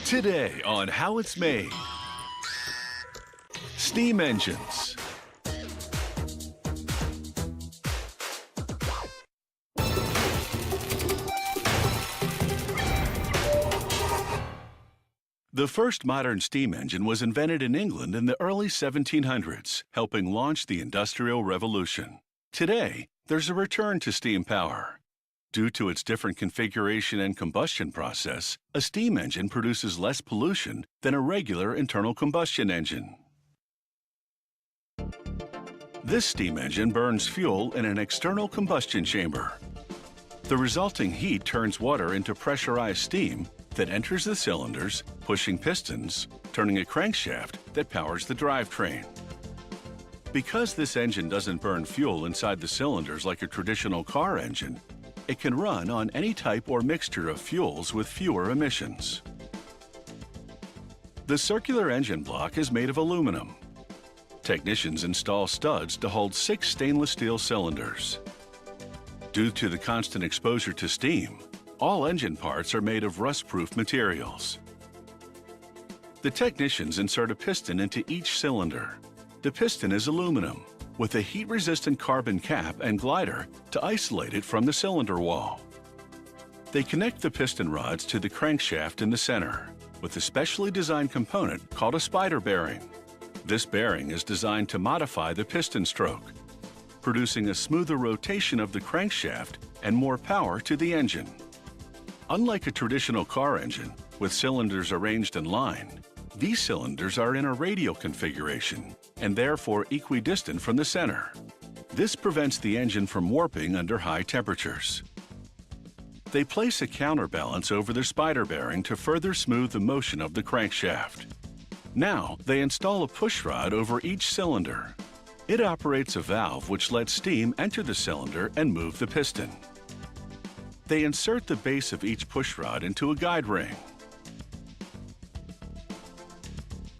Today on How It's Made. Steam engines. The first modern steam engine was invented in England in the early 1700s, helping launch the Industrial Revolution. Today, there's a return to steam power. Due to its different configuration and combustion process, a steam engine produces less pollution than a regular internal combustion engine. This steam engine burns fuel in an external combustion chamber. The resulting heat turns water into pressurized steam that enters the cylinders, pushing pistons, turning a crankshaft that powers the drivetrain. Because this engine doesn't burn fuel inside the cylinders like a traditional car engine, it can run on any type or mixture of fuels with fewer emissions. The circular engine block is made of aluminum. Technicians install studs to hold 6 stainless steel cylinders. Due to the constant exposure to steam, all engine parts are made of rust-proof materials. The technicians insert a piston into each cylinder. The piston is aluminum, with a heat-resistant carbon cap and glider to isolate it from the cylinder wall. They connect the piston rods to the crankshaft in the center, with a specially designed component called a spider bearing. This bearing is designed to modify the piston stroke, producing a smoother rotation of the crankshaft and more power to the engine. Unlike a traditional car engine, with cylinders arranged in line, these cylinders are in a radial configuration and therefore equidistant from the center. This prevents the engine from warping under high temperatures. They place a counterbalance over the spider bearing to further smooth the motion of the crankshaft. Now, they install a pushrod over each cylinder. It operates a valve which lets steam enter the cylinder and move the piston. They insert the base of each pushrod into a guide ring.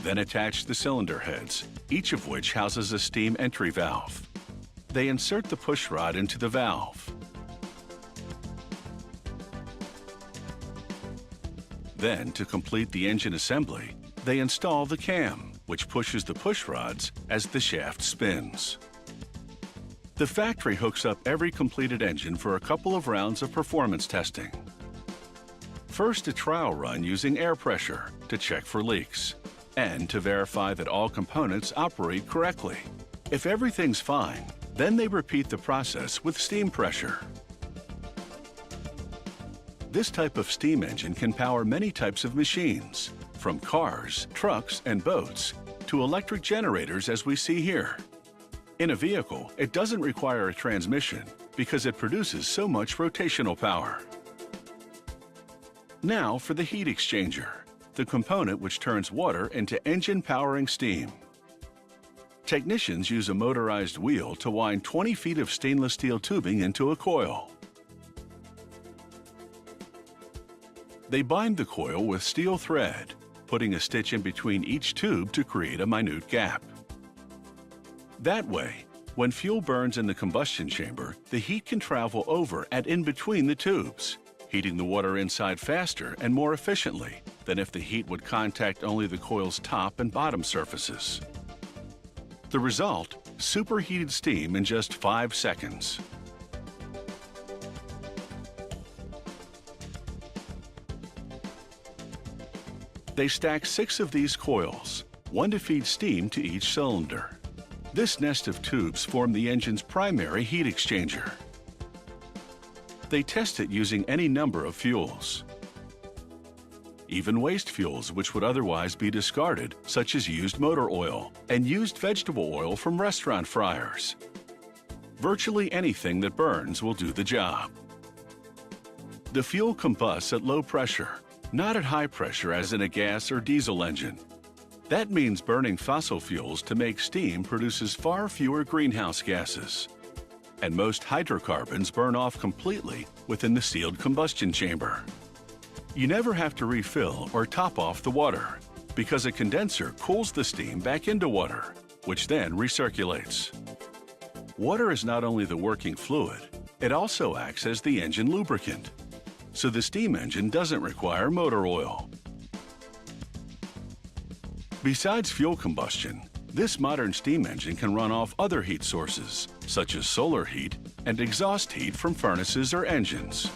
Then attach the cylinder heads, each of which houses a steam entry valve. They insert the pushrod into the valve. Then, to complete the engine assembly, they install the cam, which pushes the pushrods as the shaft spins. The factory hooks up every completed engine for a couple of rounds of performance testing. First, a trial run using air pressure to check for leaks and to verify that all components operate correctly. If everything's fine, then they repeat the process with steam pressure. This type of steam engine can power many types of machines, from cars, trucks, and boats to electric generators as we see here. In a vehicle, it doesn't require a transmission because it produces so much rotational power. Now for the heat exchanger, the component which turns water into engine-powering steam. Technicians use a motorized wheel to wind 20 feet of stainless steel tubing into a coil. They bind the coil with steel thread, putting a stitch in between each tube to create a minute gap. That way, when fuel burns in the combustion chamber, the heat can travel over and in between the tubes, heating the water inside faster and more efficiently than if the heat would contact only the coil's top and bottom surfaces. The result, superheated steam in just 5 seconds. They stack 6 of these coils, 1 to feed steam to each cylinder. This nest of tubes form the engine's primary heat exchanger. They test it using any number of fuels. Even waste fuels which would otherwise be discarded, such as used motor oil and used vegetable oil from restaurant fryers. Virtually anything that burns will do the job. The fuel combusts at low pressure, not at high pressure as in a gas or diesel engine. That means burning fossil fuels to make steam produces far fewer greenhouse gases. And most hydrocarbons burn off completely within the sealed combustion chamber. You never have to refill or top off the water because a condenser cools the steam back into water, which then recirculates. Water is not only the working fluid, it also acts as the engine lubricant. So the steam engine doesn't require motor oil. Besides fuel combustion, this modern steam engine can run off other heat sources, such as solar heat and exhaust heat from furnaces or engines.